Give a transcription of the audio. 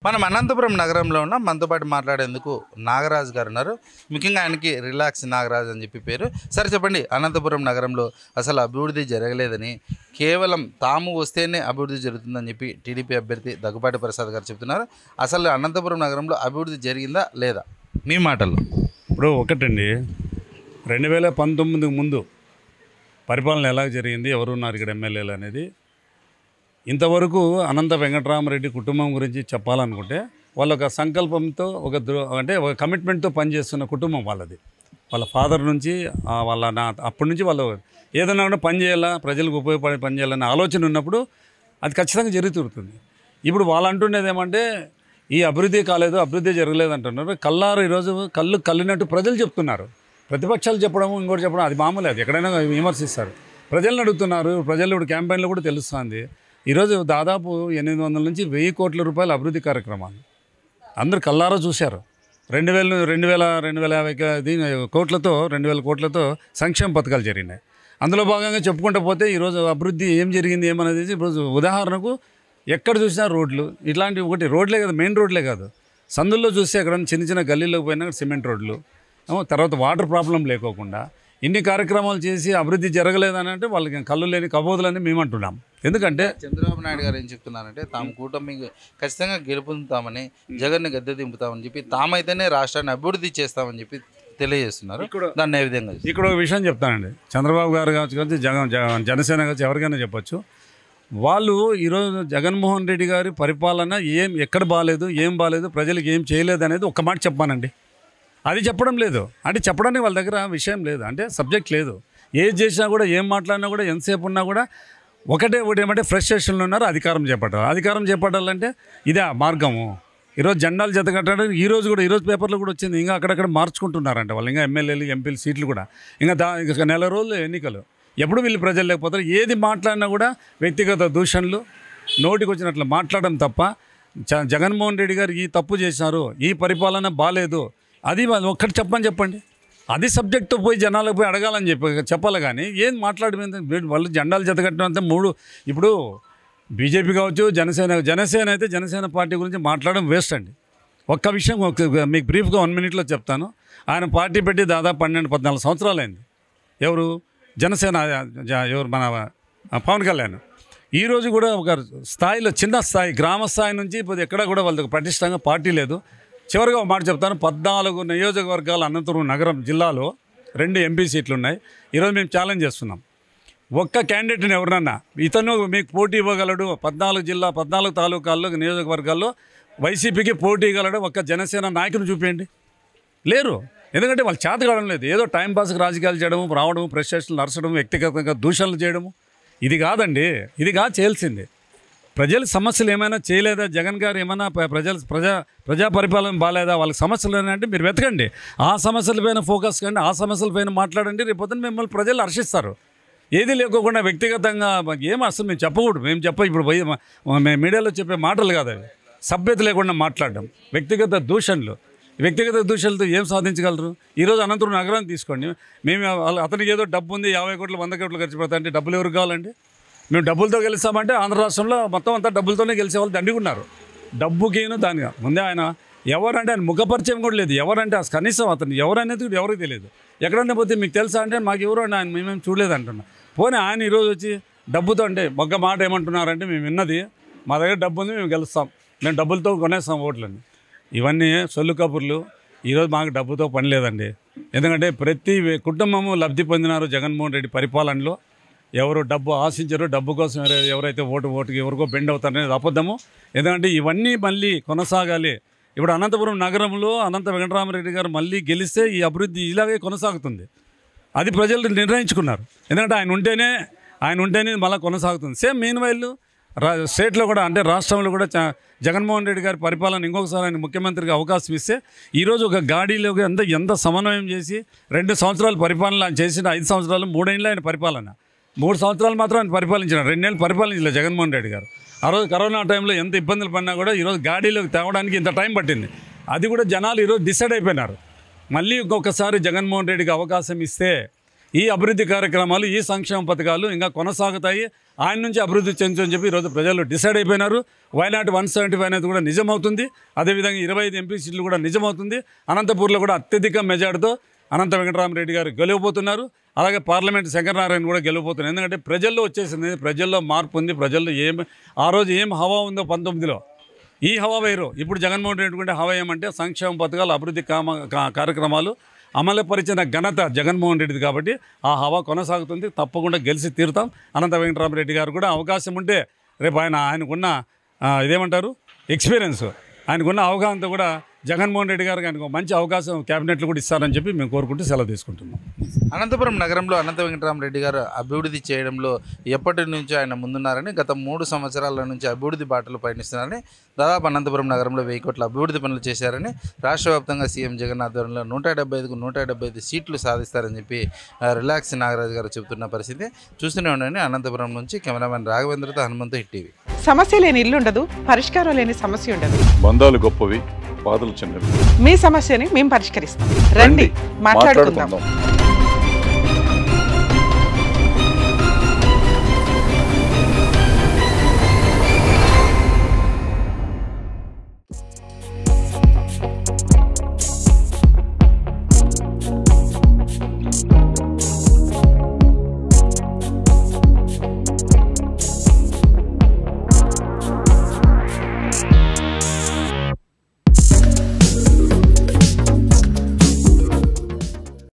మనం అనంతపురం నగరంలో ఉన్న మనతో పాటు మాట్లాడేందుకు నాగరాజు గారు ఉన్నారు. ముఖ్యంగా ఆయనకి రిలాక్స్ నాగరాజు అని చెప్పి పేరు. సరే చెప్పండి, అనంతపురం నగరంలో అసలు అభివృద్ధి జరగలేదని, కేవలం తాము వస్తేనే అభివృద్ధి జరుగుతుందని చెప్పి టీడీపీ అభ్యర్థి దగ్గుబాటి ప్రసాద్ గారు చెప్తున్నారు. అసలు అనంతపురం నగరంలో అభివృద్ధి జరిగిందా లేదా మీ మాటల్లో? ఇప్పుడు ఒకటండి, 2019 ముందు పరిపాలన ఎలా జరిగింది, ఎవరున్నారు ఇక్కడ ఎమ్మెల్యేలు అనేది ఇంతవరకు అనంత వెంకటరామరెడ్డి కుటుంబం గురించి చెప్పాలనుకుంటే వాళ్ళ ఒక సంకల్పంతో అంటే ఒక కమిట్మెంట్తో పనిచేస్తున్న కుటుంబం వాళ్ళది. వాళ్ళ ఫాదర్ నుంచి అప్పటి నుంచి వాళ్ళు ఏదైనా కూడా పని చేయాలా, ప్రజలకు ఉపయోగపడే పని చేయాలనే ఆలోచన ఉన్నప్పుడు అది ఖచ్చితంగా జరుగుతుంది. ఇప్పుడు వాళ్ళు అంటున్నది ఏమంటే ఈ అభివృద్ధి కాలేదు, అభివృద్ధి జరగలేదు అంటున్నారు. కల్లారు ఈరోజు కళ్ళు కళ్ళినట్టు ప్రజలు చెప్తున్నారు. ప్రతిపక్షాలు చెప్పడం, ఇంకోటి చెప్పడం అది మామూలు, అది ఎక్కడైనా విమర్శిస్తారు. ప్రజలను అడుగుతున్నారు. ప్రజలు ఇప్పుడు క్యాంపెయిన్లో కూడా తెలుస్తుంది. ఈరోజు దాదాపు 800 నుంచి 1000 కోట్ల రూపాయల అభివృద్ధి కార్యక్రమాలు అందరు కల్లారా చూశారు. 2,050 కోట్లతో సంక్షేమ పథకాలు జరిగినాయి. అందులో భాగంగా చెప్పుకుంటూ పోతే ఈరోజు అభివృద్ధి ఏం జరిగింది ఏమనేది ఈరోజు ఉదాహరణకు ఎక్కడ చూసినా రోడ్లు, ఇట్లాంటివి ఒకటి రోడ్లే కాదు, మెయిన్ రోడ్లే కాదు, సందుల్లో చూస్తే ఎక్కడైనా చిన్న చిన్న గల్లీలోకి పోయినా సిమెంట్ రోడ్లు, తర్వాత వాటర్ ప్రాబ్లం లేకోకుండా ఇన్ని కార్యక్రమాలు చేసి అభివృద్ధి జరగలేదని అంటే వాళ్ళకి కళ్ళు లేని కబోదులని మేము అంటున్నాం. ఎందుకంటే చంద్రబాబు నాయుడు గారు ఏం చెప్తున్నారంటే తాము కూటమి ఖచ్చితంగా గెలుపుతామని, జగన్ని గద్దె దింపుతామని చెప్పి, తామైతేనే రాష్ట్రాన్ని అభివృద్ధి చేస్తామని చెప్పి తెలియజేస్తున్నారు. దాన్ని ఏ విధంగా? ఇక్కడ ఒక విషయం చెప్తానండి, చంద్రబాబు గారు కావచ్చు, జనసేన కావచ్చు, ఎవరికైనా చెప్పచ్చు. వాళ్ళు ఈరోజు జగన్మోహన్ రెడ్డి గారి పరిపాలన ఎక్కడ బాగాలేదు, ఏం బాగాలేదు, ప్రజలకు ఏం చేయలేదు అనేది ఒక్క మాట చెప్పానండి. అది చెప్పడం లేదు అంటే చెప్పడానికి వాళ్ళ దగ్గర విషయం లేదు, అంటే సబ్జెక్ట్ లేదు. ఏది చేసినా కూడా, ఏం మాట్లాడినా కూడా, ఎంతసేపు ఉన్నా కూడా ఒకటి ఏమంటే ఫ్రస్ట్రేషన్లో ఉన్నారు. అధికారం చేపట్టాలంటే ఇదే మార్గము. ఈరోజు జెండాలు జతకట్టడం ఈరోజు పేపర్లో కూడా వచ్చింది. ఇంకా అక్కడక్కడ మార్చుకుంటున్నారంట వాళ్ళు, ఇంకా ఎమ్మెల్యేలు ఎంపీలు సీట్లు కూడా. ఇంకా నెల రోజులు ఎన్నికలు, ఎప్పుడు వీళ్ళు ప్రజలు లేకపోతారు. ఏది మాట్లాడినా కూడా వ్యక్తిగత దూషణలు, నోటికి వచ్చినట్లు మాట్లాడడం తప్ప జగన్మోహన్ రెడ్డి గారు ఈ తప్పు చేశారు, ఈ పరిపాలన బాగాలేదు, అది ఒక్కటి చెప్పండి. అది సబ్జెక్ట్తో పోయి జనాలకు పోయి అడగాలని చెప్పాలి. కానీ ఏం మాట్లాడిపోయింది వాళ్ళు జెండాలు జతకట్టడం మూడు. ఇప్పుడు బీజేపీ కావచ్చు, జనసేన అయితే జనసేన పార్టీ గురించి మాట్లాడడం వేస్ట్ అండి. ఒక్క విషయం మీకు బ్రీఫ్గా 1 మినిట్లో చెప్తాను. ఆయన పార్టీ పెట్టి దాదాపు 12-14 సంవత్సరాలు అయింది. ఎవరు? జనసేన, ఎవరు మన పవన్ కళ్యాణ్. ఈరోజు కూడా ఒక స్థాయిలో, చిన్న స్థాయి, గ్రామ స్థాయి నుంచి ఇప్పుడు ఎక్కడ కూడా వాళ్ళకి పటిష్టంగా పార్టీ లేదు. చివరిగా ఒక మాట చెప్తాను, 14 నియోజకవర్గాలు అనంతపురం నగరం జిల్లాలో 2 ఎంపీ సీట్లు ఉన్నాయి. ఈరోజు మేము ఛాలెంజ్ చేస్తున్నాం, ఒక్క క్యాండిడేట్ని ఎవరినన్నా ఇతను మీకు పోటీ ఇవ్వగలడు, 14 తాలూకాల్లో నియోజకవర్గాల్లో వైసీపీకి పోటీ ఇవ్వగలడు, ఒక్క జనసేన నాయకుని చూపించండి. లేరు. ఎందుకంటే వాళ్ళు చేత కావడం లేదు. ఏదో టైంపాస్కి రాజకీయాలు చేయడము, రావడము, ప్రెస్టేషన్లు నరచడం, వ్యక్తిగతంగా దూషణలు చేయడము, ఇది కాదండి. ఇది కాదు చేయాల్సింది. ప్రజల సమస్యలు ఏమైనా చేయలేదా, జగన్ గారు ఏమైనా ప్రజా పరిపాలన బాగాలేదా, వాళ్ళకి సమస్యలు అంటే మీరు వెతకండి, ఆ సమస్యలపైన ఫోకస్ కండి, ఆ సమస్యలపైన మాట్లాడండి. రేపొద్దున మిమ్మల్ని ప్రజలు హర్షిస్తారు. ఏది లేకోకుండా వ్యక్తిగతంగా ఏం అసలు మేము చెప్పకూడదు. ఇప్పుడు మేము మీడియాలో చెప్పే మాటలు కాదు అవి. సభ్యత లేకుండా మాట్లాడడం, వ్యక్తిగత దూషణలతో ఏం సాధించగలరు? ఈరోజు అనంతపురం నగరాన్ని తీసుకోండి. మేము అతనికి ఏదో డబ్బు ఉంది, 50 కోట్లు 100 కోట్లు ఖర్చు పెడతా అంటే డబ్బులు ఎవరికి కావాలండి? మేము డబ్బులతో గెలుస్తామంటే ఆంధ్ర రాష్ట్రంలో మొత్తం అంతా డబ్బులతోనే గెలిచే వాళ్ళు దండిగున్నారు. డబ్బుకిను దానిగా ముందే ఆయన ఎవరంటే ఆయన ముఖపరిచయం కూడా లేదు. ఎవరంటే కనీసం అతను ఎవరనేది కూడా ఎవరికి తెలియదు. ఎక్కడన్నా పోతే మీకు తెలుసా అంటే మాకు ఎవరు అని ఆయన మేమేం చూడలేదు అంటున్నా. పోనీ ఆయన ఈరోజు వచ్చి డబ్బుతో అంటే ఒక్క మాట ఏమంటున్నారంటే, మేము విన్నది మా దగ్గర డబ్బు ఉంది, మేము గెలుస్తాం, మేము డబ్బులతో కొనేస్తాం ఓట్లని. ఇవన్నీ సొల్లు కబుర్లు. ఈరోజు మాకు డబ్బుతో పని లేదండి. ఎందుకంటే ప్రతి కుటుంబము లబ్ధి పొందినారు జగన్మోహన్ రెడ్డి పరిపాలనలో. ఎవరు డబ్బు ఆశించరు, డబ్బు కోసం ఎవరైతే ఓటుకి ఎవరికో బెండ్ అవుతారనేది అబద్ధము. ఎందుకంటే ఇవన్నీ మళ్ళీ కొనసాగాలి. ఇప్పుడు అనంతపురం నగరంలో అనంత వెంకటరామరెడ్డి గారు మళ్ళీ గెలిస్తే ఈ అభివృద్ధి ఇలాగే కొనసాగుతుంది. అది ప్రజలు నిర్ణయించుకున్నారు. ఎందుకంటే ఆయన ఉంటేనే మళ్ళీ కొనసాగుతుంది. సేమ్ మీన్ వైల్ స్టేట్లో కూడా, అంటే రాష్ట్రంలో కూడా జగన్మోహన్ రెడ్డి గారి పరిపాలన ఇంకొకసారి ఆయన ముఖ్యమంత్రిగా అవకాశం ఇస్తే ఈరోజు ఒక గాడిలోకి ఎంత సమన్వయం చేసి 2 సంవత్సరాలు పరిపాలన చేసిన, 5 సంవత్సరాలు 3 ఏళ్ళు ఆయన పరిపాలన, 3 సంవత్సరాలు మాత్రం ఆయన పరిపాలించినారు, 2 ఏళ్ళు పరిపాలించలేదు జగన్మోహన్ రెడ్డి గారు. ఆ రోజు కరోనా టైంలో ఎంత ఇబ్బందులు పడినా కూడా ఈరోజు గాడిలోకి తేవడానికి ఇంత టైం పట్టింది. అది కూడా జనాలు ఈరోజు డిసైడ్ అయిపోయినారు. మళ్ళీ ఇంకొకసారి జగన్మోహన్ రెడ్డికి అవకాశం ఇస్తే ఈ అభివృద్ధి కార్యక్రమాలు, ఈ సంక్షేమ పథకాలు ఇంకా కొనసాగుతాయి. ఆయన నుంచి అభివృద్ధి చెందని చెప్పి ఈరోజు ప్రజలు డిసైడ్ అయిపోయినారు. వైనాట్ 175 అనేది కూడా నిజమవుతుంది. అదేవిధంగా 25 ఎంపీ సీట్లు కూడా నిజమవుతుంది. అనంతపూర్లో కూడా అత్యధిక మెజార్టీతో అనంత వెంకటరామరెడ్డి గారు గెలవబోతున్నారు. అలాగే పార్లమెంట్ శంకరనారాయణ కూడా గెలవబోతున్నారు. ఎందుకంటే ప్రజల్లో వచ్చేసింది, ప్రజల్లో మార్పు ఉంది. ప్రజల్లో ఆ రోజు ఏం హవా ఉందో 19లో ఈ హవా వేరు. ఇప్పుడు జగన్మోహన్ రెడ్డి కూడా హవా ఏమంటే సంక్షేమ పథకాలు, అభివృద్ధి కార్యక్రమాలు అమలుపరిచిన ఘనత జగన్మోహన్ రెడ్డిది. కాబట్టి ఆ హవా కొనసాగుతుంది. తప్పకుండా గెలిచి తీరుతాం. అనంత వెంకటరామరెడ్డి గారు కూడా అవకాశం ఉంటే రేపు ఆయనకున్న ఇదేమంటారు ఎక్స్పీరియన్స్, ఆయనకున్న అవగాహనతో కూడా జగన్మోహన్ రెడ్డి గారికి ఆయనకు మంచి అవకాశం క్యాబినెట్లు కూడా ఇస్తారని చెప్పి మేము కోరుకుంటూ సెలవు తీసుకుంటున్నాం. అనంతపురం నగరంలో అనంత వెంకటరామరెడ్డి గారు అభివృద్ధి చేయడంలో ఎప్పటి నుంచో ఆయన ముందున్నారని, గత 3 సంవత్సరాల నుంచి అభివృద్ధి బాటలు పయనిస్తున్నారని, దాదాపు అనంతపురం నగరంలో 1000 కోట్ల అభివృద్ధి పనులు చేశారని, రాష్ట్ర వ్యాప్తంగా సీఎం జగన్ ఆధ్వర్యంలో 175కు 175 సీట్లు సాధిస్తారని చెప్పి రిలాక్స్ నాగరాజు గారు చెబుతున్న పరిస్థితి చూస్తూనే ఉండండి. అనంతపురం నుంచి కెమెరామెన్ రాఘవేంద్రతో హనుమంతు, హిట్ టీవీ. సమస్య లేని ఇల్లు ఉండదు, పరిష్కారం లేని సమస్య ఉండదు. బంధాలు గొప్పవి, బాధలు చిన్నవి. మీ సమస్యని మేము పరిష్కరిస్తాం. రండి, మాట్లాడుకుందాం.